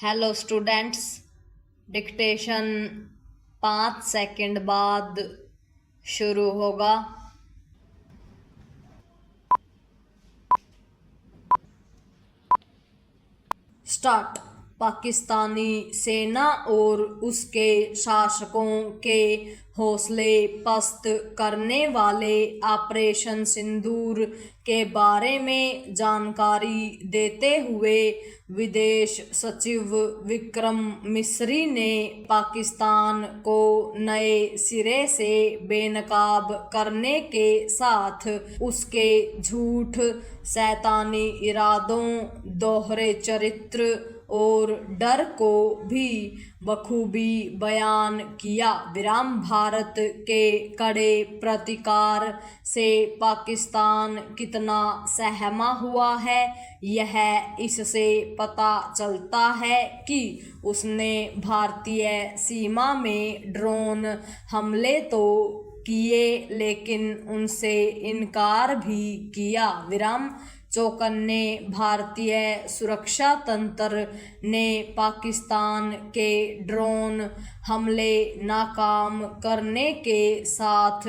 Hello students, dictation 5 second बाद शुरू होगा। स्टार्ट। पाकिस्तानी सेना और उसके शासकों के हौसले पस्त करने वाले ऑपरेशन सिंदूर के बारे में जानकारी देते हुए विदेश सचिव विक्रम मिस्री ने पाकिस्तान को नए सिरे से बेनकाब करने के साथ उसके झूठ, शैतानी इरादों, दोहरे चरित्र और डर को भी बखूबी बयान किया। भारत के कड़े प्रतिकार से पाकिस्तान कितना सहमा हुआ है, यह इससे पता चलता है कि उसने भारतीय सीमा में ड्रोन हमले तो किए, लेकिन उनसे इनकार भी किया। चौकन्ने भारतीय सुरक्षा तंत्र ने पाकिस्तान के ड्रोन हमले नाकाम करने के साथ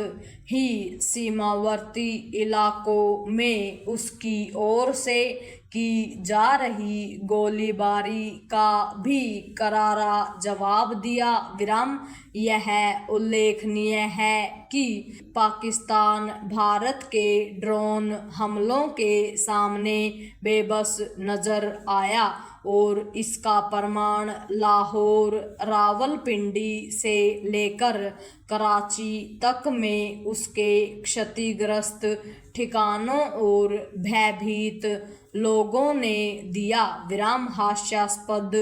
ही सीमावर्ती इलाकों में उसकी ओर से की जा रही गोलीबारी का भी करारा जवाब दिया। यह उल्लेखनीय है कि पाकिस्तान भारत के ड्रोन हमलों के सामने बेबस नजर आया और इसका प्रमाण लाहौर, रावलपिंडी से लेकर कराची तक में उसके क्षतिग्रस्त ठिकानों और भयभीत लोगों ने दिया। हास्यास्पद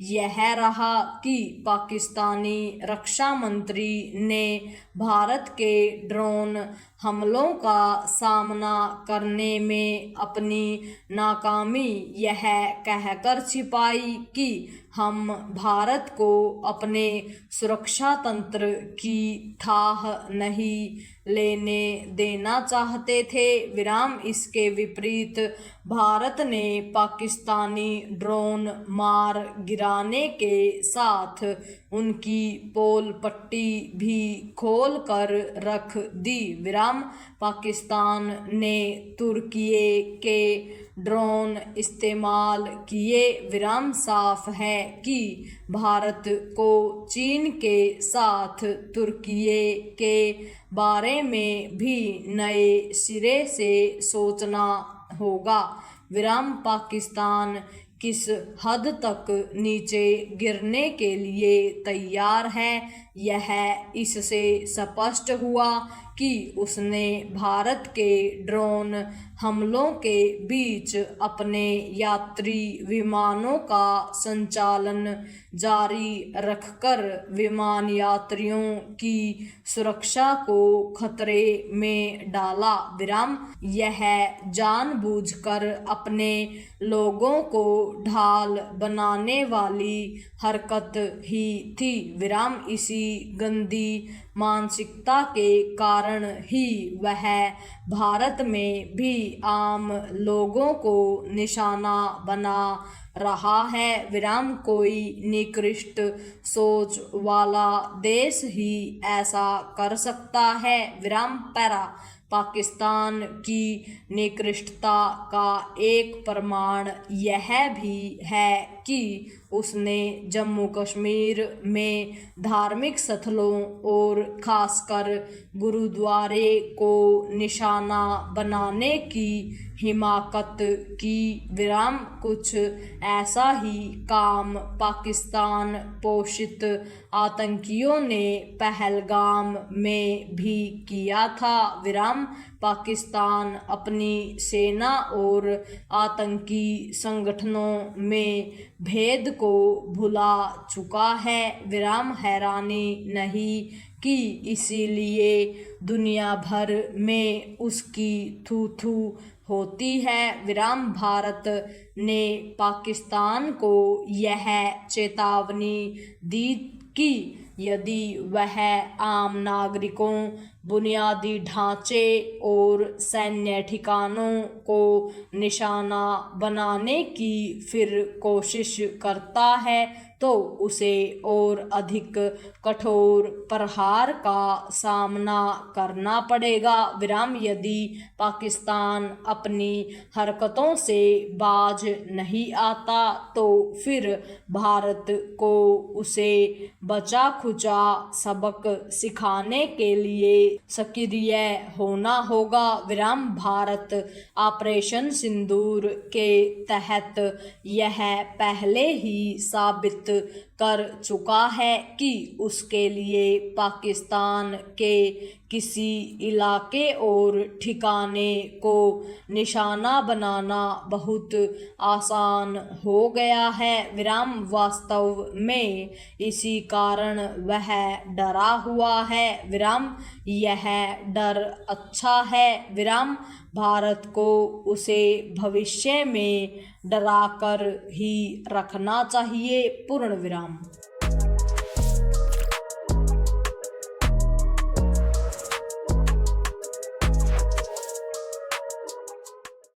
यह रहा कि पाकिस्तानी रक्षा मंत्री ने भारत के ड्रोन हमलों का सामना करने में अपनी नाकामी यह कहकर छिपाई कि हम भारत को अपने सुरक्षा तंत्र की थाह नहीं लेने देना चाहते थे। इसके विपरीत भारत ने पाकिस्तानी ड्रोन मार गिराने के साथ उनकी पोल पट्टी भी खोल कर रख दी। पाकिस्तान ने तुर्की के ड्रोन इस्तेमाल किए। साफ है कि भारत को चीन के साथ तुर्की के बारे में भी नए सिरे से सोचना होगा। पाकिस्तान किस हद तक नीचे गिरने के लिए तैयार है, यह इससे स्पष्ट हुआ कि उसने भारत के ड्रोन हमलों के बीच अपने यात्री विमानों का संचालन जारी रखकर विमान यात्रियों की सुरक्षा को खतरे में डाला। यह जानबूझकर अपने लोगों को ढाल बनाने वाली हरकत ही थी। इसी गंदी मानसिकता के कारण ही वह भारत में भी आम लोगों को निशाना बना रहा है। कोई निकृष्ट सोच वाला देश ही ऐसा कर सकता है। पैरा पाकिस्तान की निकृष्टता का एक प्रमाण यह भी है कि उसने जम्मू कश्मीर में धार्मिक स्थलों और खासकर गुरुद्वारे को निशाना बनाने की हिमाकत की। कुछ ऐसा ही काम पाकिस्तान पोषित आतंकियों ने पहलगाम में भी किया था। पाकिस्तान अपनी सेना और आतंकी संगठनों में भेद को भुला चुका है। हैरानी नहीं कि इसीलिए दुनिया भर में उसकी थू होती है। भारत ने पाकिस्तान को यह चेतावनी दी कि यदि वह आम नागरिकों, बुनियादी ढांचे और सैन्य ठिकानों को निशाना बनाने की फिर कोशिश करता है तो उसे और अधिक कठोर प्रहार का सामना करना पड़ेगा। यदि पाकिस्तान अपनी हरकतों से बाज नहीं आता तो फिर भारत को उसे बचा खुचा सबक सिखाने के लिए सक्रिय होना होगा। भारत ऑपरेशन सिंदूर के तहत यह पहले ही साबित कर चुका है कि उसके लिए पाकिस्तान के किसी इलाके और ठिकाने को निशाना बनाना बहुत आसान हो गया है। वास्तव में इसी कारण वह डरा हुआ है। यह डर अच्छा है। भारत को उसे भविष्य में डराकर ही रखना चाहिए।